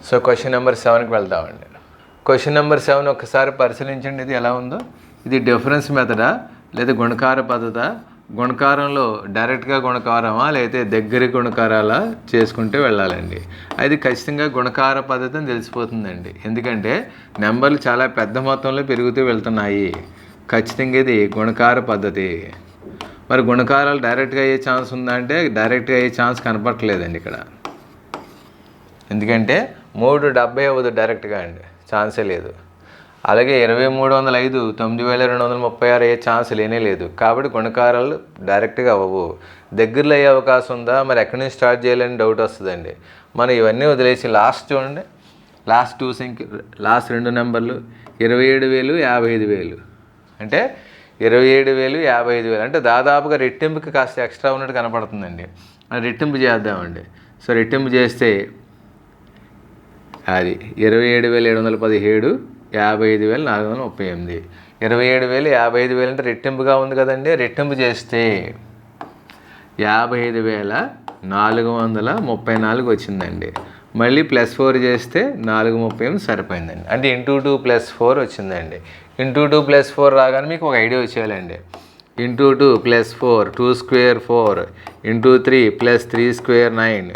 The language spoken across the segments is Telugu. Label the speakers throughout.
Speaker 1: సో క్వశ్చన్ నెంబర్ 7కి వెళ్దామండి. క్వశ్చన్ నెంబర్ 7 ఒకసారి పరిశీలించండి. ఇది ఎలా ఉందో. ఇది డిఫరెన్స్ మెథడా లేదా గుణకార పద్ధత, గుణకారంలో డైరెక్ట్గా గుణకారమా లేకపోతే దగ్గర గుణకారాలా చేసుకుంటే వెళ్ళాలండి. అది ఖచ్చితంగా గుణకార పద్ధతి అని తెలిసిపోతుందండి. ఎందుకంటే నెంబర్లు చాలా పెద్ద మొత్తంలో పెరుగుతూ వెళ్తున్నాయి. ఖచ్చితంగా ఇది గుణకార పద్ధతి. మరి గుణకారాలు డైరెక్ట్గా అయ్యే ఛాన్స్ ఉందా అంటే డైరెక్ట్గా అయ్యే ఛాన్స్ కనపడట్లేదండి ఇక్కడ. ఎందుకంటే 370 అవ్వదు డైరెక్ట్గా అండి, ఛాన్సే లేదు. అలాగే 2305 9236 అయ్యే ఛాన్స్ లేనే లేదు. కాబట్టి గుణకారాలు డైరెక్ట్గా అవ్వవు. దగ్గరలో అయ్యే అవకాశం ఉందా, మరి ఎక్కడి నుంచి స్టార్ట్ చేయాలని డౌట్ వస్తుందండి. మనం ఇవన్నీ వదిలేసి లాస్ట్ చూడండి, లాస్ట్ 2 నెంబర్లు 27,000 55,000 అంటే 27,000 55,000 అంటే దాదాపుగా రెట్టింపుకి కాస్త ఎక్స్ట్రా ఉన్నట్టు కనపడుతుందండి. రెట్టింపు చేద్దామండి. సో రెట్టింపు చేస్తే అది 27,717 55,438 27,055 అంటే రెట్టింపుగా ఉంది కదండి. రెట్టింపు చేస్తే 55,434 వచ్చిందండి. మళ్ళీ +4 చేస్తే 438 సరిపోయిందండి. అంటే ఇంటూ 2 + 4 వచ్చిందండి. ఇంటూ 2 + 4 రాగానే మీకు ఒక ఐడియా వచ్చేయాలండి. Into 2 + 4 2 square 4 into 3 + 3 square 9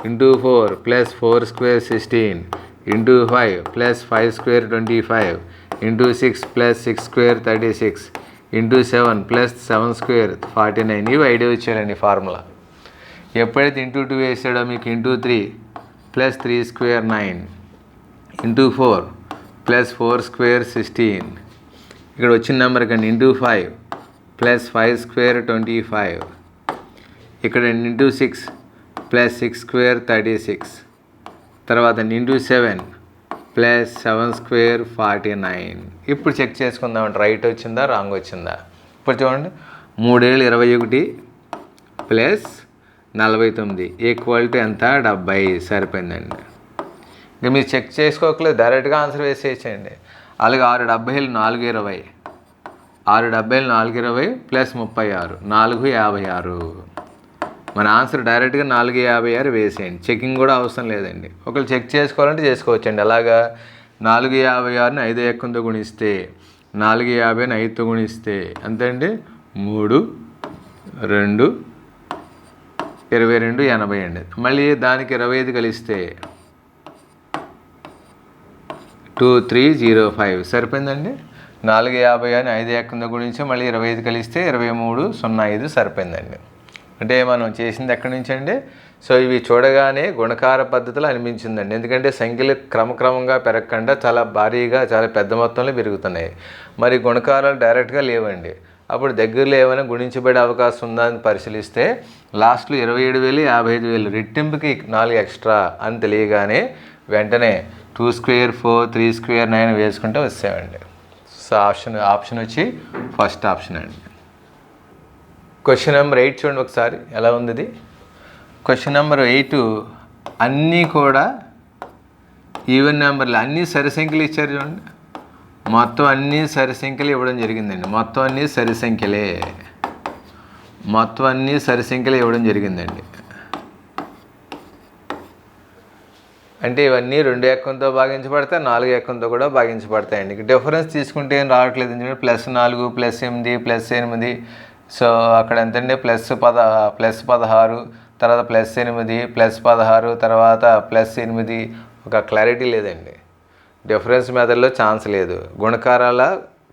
Speaker 1: into 4 + 4 square 16 into 5 + 5 square 25 into 6 + 6 square 36 into 7 + 7 square 49. ఇవి ఐడియా వచ్చేయాలండి ఫార్ములా. ఎప్పుడైతే ఇంటూ 2 వేసాడో మీకు ఇంటూ 3 + 3 స్క్వేర్ 9 ఇంటూ 4 + 4 స్క్వేర్ 16 ఇక్కడ వచ్చిన నెంబర్ కండి ఇంటూ 5 + 5 స్క్వేర్ 25 ఇక్కడ ఇంటూ 6 + 6 స్క్వేర్ 36 తర్వాత ఇంటూ 7 + 7 స్క్వేర్ 49. ఇప్పుడు చెక్ చేసుకుందామంటే రైట్ వచ్చిందా రాంగ్ వచ్చిందా. ఇప్పుడు చూడండి 3,21 + 49 = ఎంత 70 సరిపోయిందండి. ఇంకా మీరు చెక్ చేసుకోకలేదు, డైరెక్ట్గా ఆన్సర్ వేసేయచ్చండి. అలాగే 6,70 420 6,70 420 + 36 456. మన ఆన్సర్ డైరెక్ట్గా 456 వేసేయండి. చెకింగ్ కూడా అవసరం లేదండి. ఒకళ్ళు చెక్ చేసుకోవాలంటే చేసుకోవచ్చండి. అలాగా 456ని 5 ఎక్కంతో గుణిస్తే 450ని 5తో గుణిస్తే అంతేండి 3 2 22 80 అండి. మళ్ళీ దానికి 25 కలిస్తే 2305 సరిపోయిందండి. 450ని 5 ఎక్కంతో గుణించి మళ్ళీ 25 కలిస్తే 2305 సరిపోయిందండి. అంటే మనం చేసింది ఎక్కడి నుంచి అండి. సో ఇవి చూడగానే గుణకార పద్ధతిలో అనిపించిందండి. ఎందుకంటే సంఖ్యలు క్రమక్రమంగా పెరగకుండా చాలా భారీగా చాలా పెద్ద మొత్తంలో పెరుగుతున్నాయి. మరి గుణకారాలు డైరెక్ట్గా లేవండి. అప్పుడు దగ్గరలో ఏమైనా గుణించబడే అవకాశం ఉందా అని పరిశీలిస్తే లాస్ట్లో 27,000 55,000 రెట్టింపుకి 4 ఎక్స్ట్రా అని తెలియగానే వెంటనే 2 స్క్వేర్ 4 3 స్క్వేర్ 9 వేసుకుంటే వచ్చేవండి. సో ఆప్షన్ వచ్చి ఫస్ట్ ఆప్షన్ అండి. క్వశ్చన్ నెంబర్ 8 చూడండి ఒకసారి ఎలా ఉంది ఇది. క్వశ్చన్ నెంబర్ 8 అన్నీ కూడా ఈవెన్ నెంబర్లు, అన్నీ సరి సంఖ్యలు ఇచ్చారు చూడండి. మొత్తం అన్నీ సరి సంఖ్యలు ఇవ్వడం జరిగిందండి. మొత్తం అన్నీ సరి సంఖ్యలే ఇవ్వడం జరిగిందండి. అంటే ఇవన్నీ 2 ఎక్కంతో భాగించబడతాయి, 4 ఎక్కంతో కూడా భాగించబడతాయండి. డిఫరెన్స్ తీసుకుంటే ఏం రావట్లేదు. +4 +8 +8 సో అక్కడ ఎంతండి +16 తర్వాత +8 +16 తర్వాత +8. ఒక క్లారిటీ లేదండి. డిఫరెన్స్ మెథడ్లో ఛాన్స్ లేదు, గుణకారాల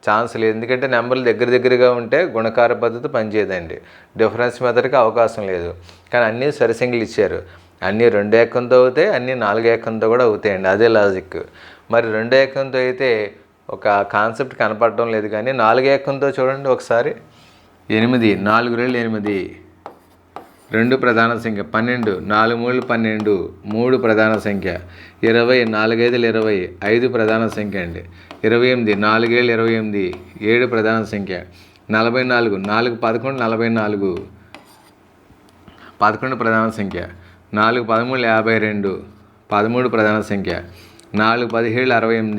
Speaker 1: ఛాన్స్ లేదు. ఎందుకంటే నెంబర్లు దగ్గరగా ఉంటే గుణకార పద్ధతి పనిచేయదండి. డిఫరెన్స్ మెథడ్కి అవకాశం లేదు. కానీ అన్నీ సరిసంఖ్యలు ఇచ్చారు. అన్నీ 2 ఎక్కంతో అవుతాయి, అన్నీ 4 ఎక్కంతో కూడా అవుతాయండి. అదే లాజిక్. మరి 2 ఎక్కంతో అయితే ఒక కాన్సెప్ట్ కనపడటం లేదు. కానీ 4 ఎక్కంతో చూడండి ఒకసారి 8 4 2 8 2 ప్రధాన సంఖ్య 12 4 3 12 3 ప్రధాన సంఖ్య 20 4 5 20 5 ప్రధాన సంఖ్య అండి. 28 4 7 28 7 ప్రధాన సంఖ్య. 44 4 11 44 11 ప్రధాన సంఖ్య. 4 13 52 13 ప్రధాన సంఖ్య. 4 17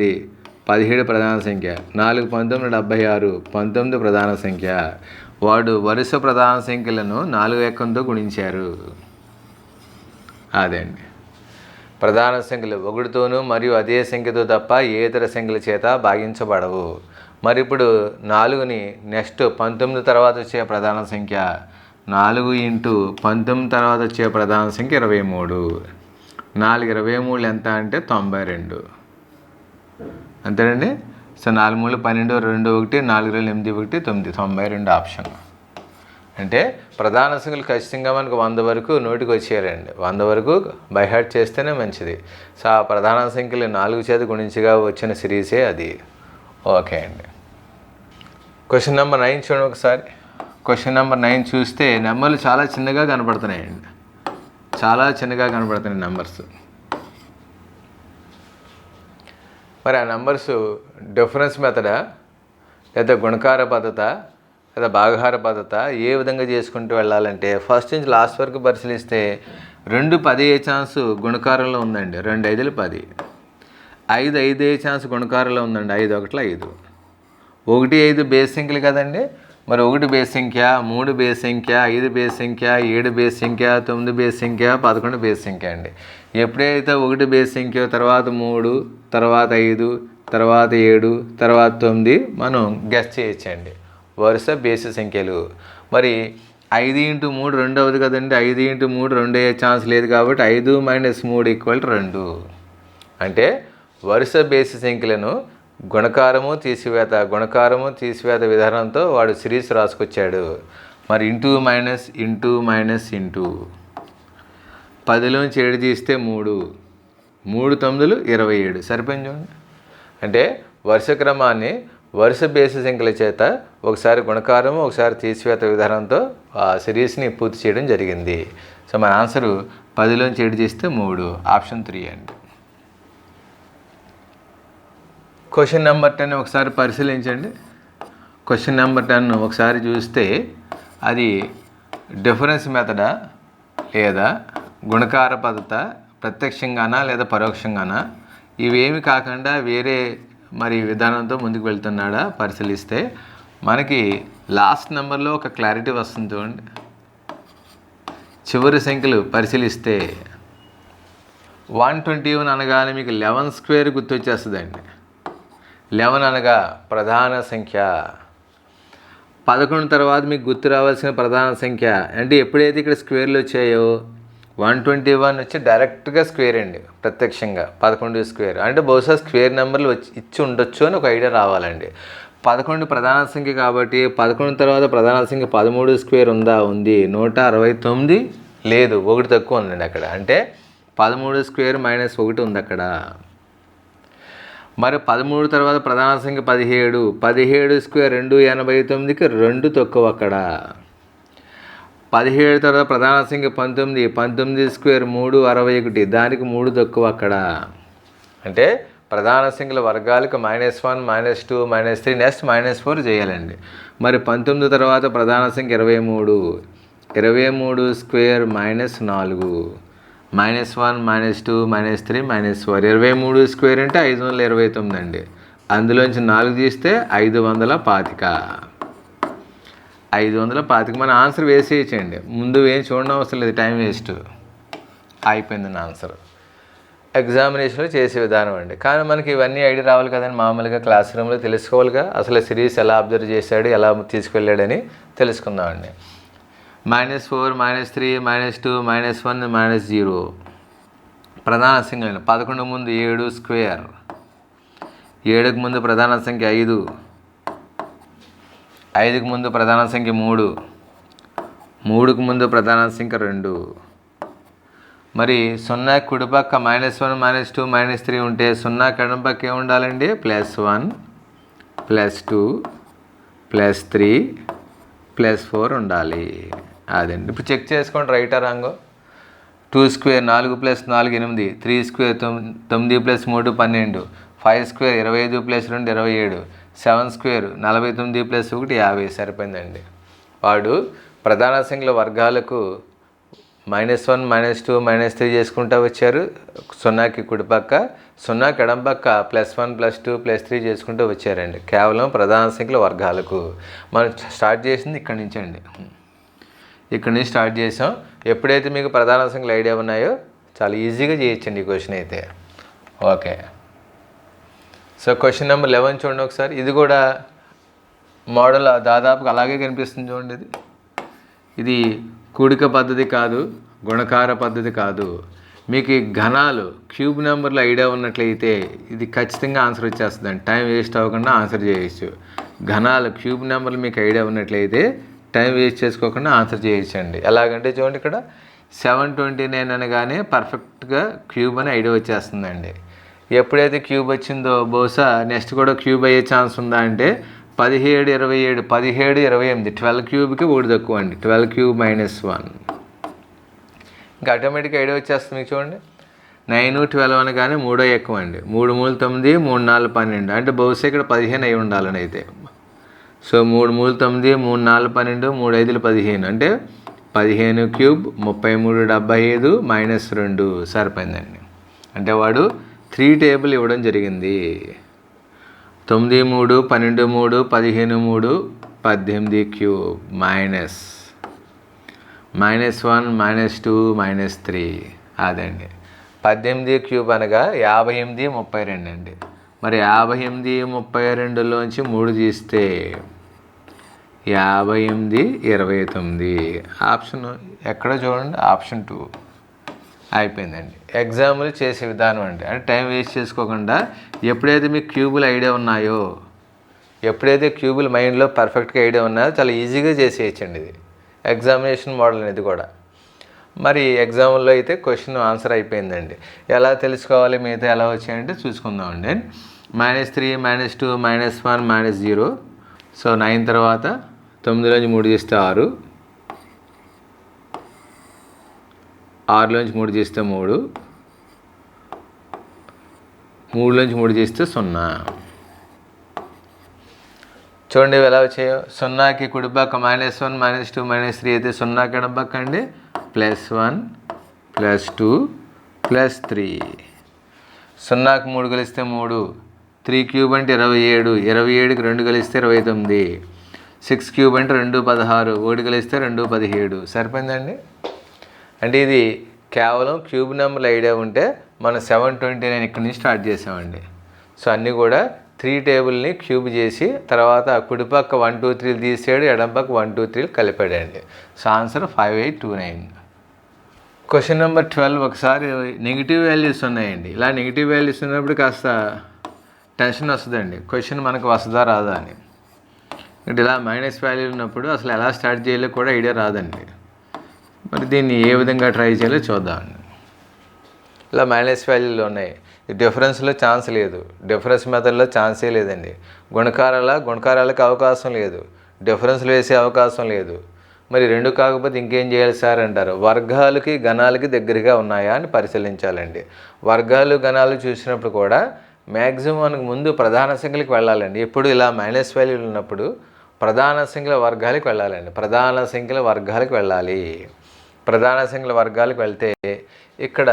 Speaker 1: 68 17 ప్రధాన సంఖ్య. 4 19 76 19 ప్రధాన సంఖ్య. వాడు వరుస ప్రధాన సంఖ్యలను 4 ఎక్కంతో గుణించారు. అదే అండి. ప్రధాన సంఖ్యలు 1తోనూ మరియు అదే సంఖ్యతో తప్ప ఏ ఇతర సంఖ్యల చేత భాగించబడవు. మరి ఇప్పుడు 4ని నెక్స్ట్ 19 తర్వాత వచ్చే ప్రధాన సంఖ్య 4 ఇంటూ 19 తర్వాత వచ్చే ప్రధాన సంఖ్య 23. 4 23 ఎంత అంటే 92 అంతేనండి. So 4 3 12 2 1 4 8 1 9 92 option. అంటే ప్రధాన సంఖ్యలు ఖచ్చితంగా మనకు 100 వరకు నోటికి వచ్చేయాలండి. 100 వరకు బై హార్ట్ చేస్తేనే మంచిది. సో ఆ ప్రధాన సంఖ్యలు 4 చేత గుణించగా వచ్చిన సిరీసే అది. ఓకే అండి. క్వశ్చన్ నెంబర్ 9 చూడండి ఒకసారి. క్వశ్చన్ నెంబర్ 9 చూస్తే నెంబర్లు చాలా చిన్నగా కనపడుతున్నాయండి. చాలా చిన్నగా కనపడుతున్నాయి నెంబర్స్. మరి ఆ నెంబర్స్ డిఫరెన్స్ మెథడా లేదా గుణకార పద్ధత లేదా భాగహార పద్ధత ఏ విధంగా చేసుకుంటూ వెళ్ళాలంటే ఫస్ట్ నుంచి లాస్ట్ వరకు పరిశీలిస్తే 2 10 ఛాన్స్ గుణకారంలో ఉందండి. 2 5 10. 5 5 ఛాన్స్ గుణకారంలో ఉందండి. 5 1 5. 1 5 బేస్ సంఖ్యలు కదండి. మరి 1 బేస్ సంఖ్య, 3 బేస్ సంఖ్య, 5 బేస్ సంఖ్య, 7 బేస్ సంఖ్య, 9 బేస్ సంఖ్య, 11 బేస్ సంఖ్య అండి. ఎప్పుడైతే 1 బేస్ సంఖ్య తర్వాత 3 తర్వాత 5 తర్వాత 7 తర్వాత 9 మనం గెస్ చేయొచ్చండి. వరుస బేసి సంఖ్యలు. మరి 5 ఇంటూ 3 2 అవుతుంది కదండి. 5 ఇంటూ 3 2 అయ్యే ఛాన్స్ లేదు కాబట్టి 5 - 3 = 2. అంటే వరుస బేసి సంఖ్యలను గుణకారము తీసివేత విధానంతో వాడు సిరీస్ రాసుకొచ్చాడు. మరి ఇంటూ మైనస్ 10లోంచి 7 తీస్తే 3 9 27 సరిపోయింది చూడండి. అంటే వరుస క్రమాన్ని వరుస బేసి సంఖ్యల చేత ఒకసారి గుణకారము ఒకసారి తీసివేత విధానంతో ఆ సిరీస్ని పూర్తి చేయడం జరిగింది. సో మన ఆన్సరు 10లోంచి 7 తీస్తే 3 ఆప్షన్ 3 అండి. క్వశ్చన్ నెంబర్ 10 ఒకసారి పరిశీలించండి. క్వశ్చన్ నెంబర్ 10 ఒకసారి చూస్తే అది డిఫరెన్స్ మెథడా లేదా గుణకార పద్ధత ప్రత్యక్షంగానా లేదా పరోక్షంగానా ఇవేమి కాకుండా వేరే మరి విధానంతో ముందుకు వెళ్తున్నాడా పరిశీలిస్తే మనకి లాస్ట్ నెంబర్లో ఒక క్లారిటీ వస్తుంది చూడండి. చివరి సంఖ్యలు పరిశీలిస్తే 121 అనగానే మీకు 11² గుర్తొచ్చేస్తుందండి. 11 అనగా ప్రధాన సంఖ్య. 11 తర్వాత మీకు గుర్తు రావాల్సిన ప్రధాన సంఖ్య అంటే ఎప్పుడైతే ఇక్కడ స్క్వేర్లు వచ్చాయో 121 వచ్చి డైరెక్ట్గా స్క్వేర్ అండి. ప్రత్యక్షంగా 11² అంటే బహుశా స్క్వేర్ నెంబర్లు ఇచ్చి ఉండొచ్చు అని ఒక ఐడియా రావాలండి. 11 ప్రధాన సంఖ్య కాబట్టి 11 తర్వాత ప్రధాన సంఖ్య 13² ఉందా? ఉంది. 169 లేదు, 1 తక్కువ ఉందండి అక్కడ. అంటే 13² - 1 ఉంది అక్కడ. మరి 13 తర్వాత ప్రధాన సంఖ్య 17 17² 289కి 2 తక్కువ అక్కడ. 17 తర్వాత ప్రధాన సంఖ్య 19 19² 361 దానికి 3 తక్కువ అక్కడ. అంటే ప్రధాన సంఖ్యల వర్గాలకు -1 -2 -3 నెక్స్ట్ -4 చేయాలండి. మరి 19 తర్వాత ప్రధాన సంఖ్య 23 23² -4 -1 -2 -3 -4 23² అంటే 529 అండి. అందులోంచి 4 తీస్తే 525 525 మన ఆన్సర్ వేసేయచ్చండి. ముందు ఏం చూడడం అవసరం లేదు, టైం వేస్ట్ అయిపోయింది ఆన్సర్. ఎగ్జామినేషన్లో చేసే విధానం అండి. కానీ మనకి ఇవన్నీ ఐడియా రావాలి కదండి. మామూలుగా క్లాస్ రూమ్లో తెలుసుకోవాలిగా అసలు సిరీస్ ఎలా అబ్జర్వ్ చేశాడు ఎలా తీసుకెళ్ళాడని తెలుసుకుందామండి. -4 -3 -2 -1 -0 ప్రధాన సంఖ్యలు. 11 ముందు 7² 7కు ముందు ప్రధాన సంఖ్య 5 5కు ముందు ప్రధాన సంఖ్య 3 3కు ముందు ప్రధాన సంఖ్య 2 మరి 0 కుడిపక్క -1 -2 -3 ఉంటే 0 ఎడమపక్క ఏమి ఉండాలండి? +1 +2 +3 +4 ఉండాలి. అదండి. ఇప్పుడు చెక్ చేసుకోండి రైటా రాంగో. 2² 4 + 4 8 3² 9 + 3 12 5² 25 + 2 27 7² 49 + 1 50 సరిపోయిందండి. వాడు ప్రధాన సంఖ్యల వర్గాలకు -1 -2 -3 చేసుకుంటూ వచ్చారు. 0కి కుడిపక్క 0కి ఎడంపక్క +1 +2 +3 చేసుకుంటూ వచ్చారండి. కేవలం ప్రధాన సంఖ్యల వర్గాలకు. మనం స్టార్ట్ చేసింది ఇక్కడి నుంచి అండి. ఇక్కడి నుంచి స్టార్ట్ చేసాం. ఎప్పుడైతే మీకు ప్రధాన సంఖ్యలు ఐడియా ఉన్నాయో చాలా ఈజీగా చేయొచ్చండి ఈ క్వశ్చన్ అయితే. ఓకే, సో క్వశ్చన్ నెంబర్ 11 చూడండి ఒకసారి. ఇది కూడా మోడల్ దాదాపుగా అలాగే కనిపిస్తుంది చూడండి. ఇది కూడిక పద్ధతి కాదు, గుణకార పద్ధతి కాదు. మీకు ఈ ఘనాలు క్యూబ్ నెంబర్లు ఐడియా ఉన్నట్లయితే ఇది ఖచ్చితంగా ఆన్సర్ వచ్చేస్తుందండి. టైం వేస్ట్ అవ్వకుండా ఆన్సర్ చేయొచ్చు. ఘనాలు క్యూబ్ నెంబర్లు మీకు ఐడియా ఉన్నట్లయితే టైం వేస్ట్ చేసుకోకుండా ఆన్సర్ చేయొచ్చండి. ఎలాగంటే చూడండి, ఇక్కడ 729 అనగానే పర్ఫెక్ట్గా క్యూబ్ అని ఐడియా వచ్చేస్తుందండి. ఎప్పుడైతే క్యూబ్ వచ్చిందో బహుశా నెక్స్ట్ కూడా క్యూబ్ అయ్యే ఛాన్స్ ఉందా అంటే 17, 27, 17, 28, 12 క్యూబ్కి 1 తక్కువ అండి. 12 క్యూబ్ -1 ఇంకా ఆటోమేటిక్గా ఐడియా వచ్చేస్తుంది మీకు చూడండి. 9, 12 అనగానే 3 ఎక్కువ అండి. 3 3 9, 3 4 12 అంటే బహుశా ఇక్కడ 15 అయి ఉండాలని అయితే. సో 3 3 9, 3 4 12, 3 5 15 అంటే 15 క్యూబ్ 33, 75 -2 సరిపోయిందండి. అంటే వాడు 3 టేబుల్ ఇవ్వడం జరిగింది. 9 3, 12 3, 15 3, 18 క్యూబ్ -1, -2, -3 అదండి. 18 క్యూబ్ అనగా 58, 32 అండి. మరి 58, 32లోంచి 3 తీస్తే 58, 29. ఆప్షన్ ఎక్కడ చూడండి, ఆప్షన్ 2 అయిపోయిందండి. ఎగ్జాంపుల్ చేసే విధానం అంటే టైం వేస్ట్ చేసుకోకుండా ఎప్పుడైతే మీకు క్యూబులు ఐడియా ఉన్నాయో, ఎప్పుడైతే క్యూబులు మైండ్లో పర్ఫెక్ట్గా ఐడియా ఉన్నాయో చాలా ఈజీగా చేసేయచ్చండి. ఇది ఎగ్జామినేషన్ మోడల్ అనేది కూడా. మరి ఎగ్జామ్లో అయితే క్వశ్చన్ ఆన్సర్ అయిపోయిందండి. ఎలా తెలుసుకోవాలి మిగతా ఎలా వచ్చాయంటే చూసుకుందామండి. -3, -2, -1, -0. సో 9 తర్వాత 9లోంచి 3 తీస్తే 6, 6లోంచి 3 తీస్తే 3, 3లోంచి 3 తీస్తే 0. చూడండి ఎలా వచ్చాయో. 0కి కుడిపక్క -1, -2, -3 అయితే 0కి ఎడపక్క అండి +1, +2, +3. 0కి 3 కలిస్తే 3, 3 క్యూబ్ అంటే 27, 27కి 2 కలిస్తే 29, 6 క్యూబ్ అంటే 2 16, 1 కలిస్తే 2 17 సరిపోయిందండి. అంటే ఇది కేవలం క్యూబ్ నెంబర్లు ఐడియా ఉంటే మనం 729 ఇక్కడి నుంచి స్టార్ట్ చేసామండి. సో అన్నీ కూడా 3 టేబుల్ని క్యూబ్ చేసి తర్వాత కుడిపక్క 1 2 3 తీసాడు, ఎడంపక్క 1 2 3 కలిపాడండి. So answer 5829. క్వశ్చన్ నెంబర్ 12 ఒకసారి నెగిటివ్ వాల్యూస్ ఉన్నాయండి. ఇలా నెగిటివ్ వాల్యూస్ ఉన్నప్పుడు కాస్త టెన్షన్ వస్తుందండి, క్వశ్చన్ మనకు వస్తుందా రాదా అని. అంటే ఇలా మైనస్ వాల్యూ ఉన్నప్పుడు అసలు ఎలా స్టార్ట్ చేయాలో కూడా ఐడియా రాదండి. మరి దీన్ని ఏ విధంగా ట్రై చేయాలో చూద్దామండి. ఇలా మైనస్ వాల్యూలు ఉన్నాయి, డిఫరెన్స్లో ఛాన్స్ లేదు, డిఫరెన్స్ మెథడ్లో ఛాన్సే లేదండి. గుణకారాలకు అవకాశం లేదు, డిఫరెన్స్లు వేసే అవకాశం లేదు. మరి 2 కాకపోతే ఇంకేం చేయాలి సార్ అంటారు. వర్గాలకి గణాలకి దగ్గరగా ఉన్నాయా అని పరిశీలించాలండి. వర్గాలు గణాలు చూసినప్పుడు కూడా మ్యాక్సిమం మనకు ముందు ప్రధాన సంఖ్యలకు వెళ్ళాలండి. ఎప్పుడు ఇలా మైనస్ వాల్యూలు ఉన్నప్పుడు ప్రధాన సంఖ్యల వర్గాలకు వెళ్ళాలండి. ప్రధాన సంఖ్యల వర్గాలకు వెళ్ళాలి. ప్రధాన సంఖ్యల వర్గాలకు వెళ్తే ఇక్కడ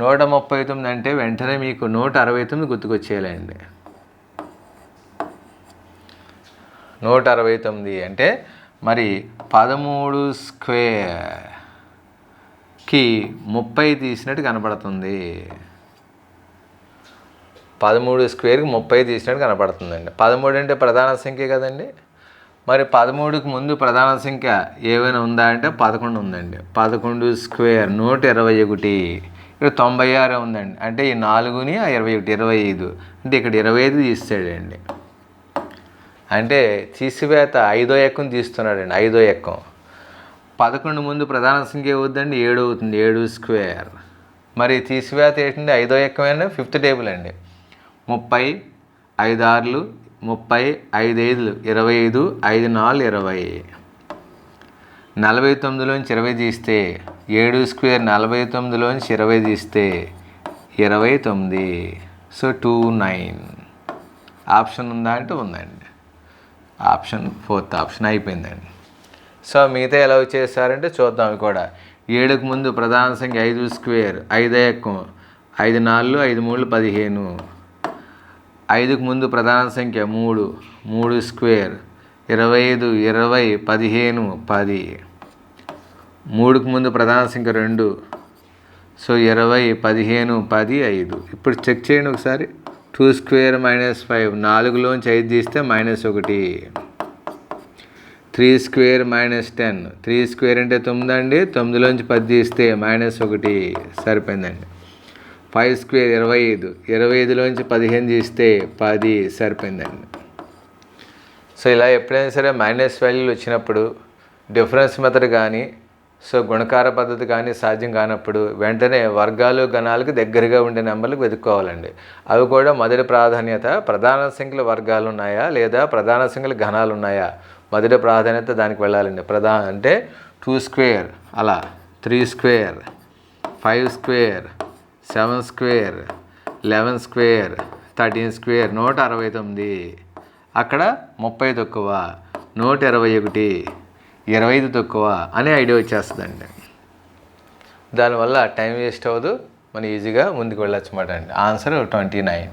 Speaker 1: 139 అంటే వెంటనే మీకు 169 గుర్తుకొచ్చేయాలండి. 169 అంటే మరి 13 స్క్వేర్కి 30 తీసినట్టు కనపడుతుంది. 13 స్క్వేర్కి 30 తీసినట్టు కనపడుతుందండి. 13 అంటే ప్రధాన సంఖ్య కదండి. మరి 13కి ముందు ప్రధాన సంఖ్య ఏమైనా ఉందా అంటే 11 ఉందండి. 11 స్క్వేర్ 121. ఇక్కడ 96 ఉందండి. అంటే ఈ 4ని 21 25 అంటే ఇక్కడ 25 తీస్తాడండి. అంటే తీసివేత 5వ ఎక్కం తీస్తున్నాడండి. 5వ ఎక్కం 11 ముందు ప్రధాన సంఖ్య అవుతుందండి 7 అవుతుంది. 7 స్క్వేర్. మరి తీసివేత ఏంటంటే 5వ ఎక్కమైనా 5th టేబుల్ అండి. 30, 5 6, 30, 5 5, 25, 5 4, 20. 49లోంచి 20 తీస్తే 7 స్క్వేర్ 49లోంచి 20 తీస్తే 29. సో 29 ఆప్షన్ ఉందా అంటే ఉందండి. ఆప్షన్ 4th ఆప్షన్ అయిపోయిందండి. సో మిగతా ఎలా వచ్చేసారంటే చూద్దాం. కూడా 7కి ముందు ప్రధాన సంఖ్య 5 స్క్వేర్ 5 ఎక్కం 5 4, 5 3, 15. 5కి ముందు ప్రధాన సంఖ్య 3 3 స్క్వేర్ 25 20 15 10. 3కి ముందు ప్రధాన సంఖ్య 2 సో 20, 15, 10, 5. ఇప్పుడు చెక్ చేయండి ఒకసారి. 2 స్క్వేర్ -5, 4లోంచి 5 తీస్తే -1. 3 స్క్వేర్ -10, 3 స్క్వేర్ అంటే 9 అండి, 9లోంచి 10 తీస్తే -1 సరిపోయిందండి. 5 స్క్వేర్ 25, 25లోంచి 15 తీస్తే 10 సరిపోయిందండి. సో ఇలా ఎప్పుడైనా సరే మైనస్ వాల్యూలు వచ్చినప్పుడు డిఫరెన్స్ మెథడ్ కానీ గుణకార పద్ధతి కానీ సాధ్యం కానప్పుడు వెంటనే వర్గాలు గణాలకు దగ్గరగా ఉండే నెంబర్లకు వెతుక్కోవాలండి. అవి కూడా మొదటి ప్రాధాన్యత ప్రధాన సంఖ్యల వర్గాలు ఉన్నాయా లేదా ప్రధాన సంఖ్యల ఘనాలు ఉన్నాయా, మొదటి ప్రాధాన్యత దానికి వెళ్ళాలండి. అంటే 2 స్క్వేర్, అలా 3 square, 5 square, 7 square, 11 square, 13 square, 169. అక్కడ 30 తక్కువ, 121, 25 తక్కువ అనే ఐడియా వచ్చేస్తుందండి. దానివల్ల టైం వేస్ట్ అవ్వదు, మనం ఈజీగా ముందుకు వెళ్ళొచ్చు అన్నమాట అండి. ఆన్సర్ 29.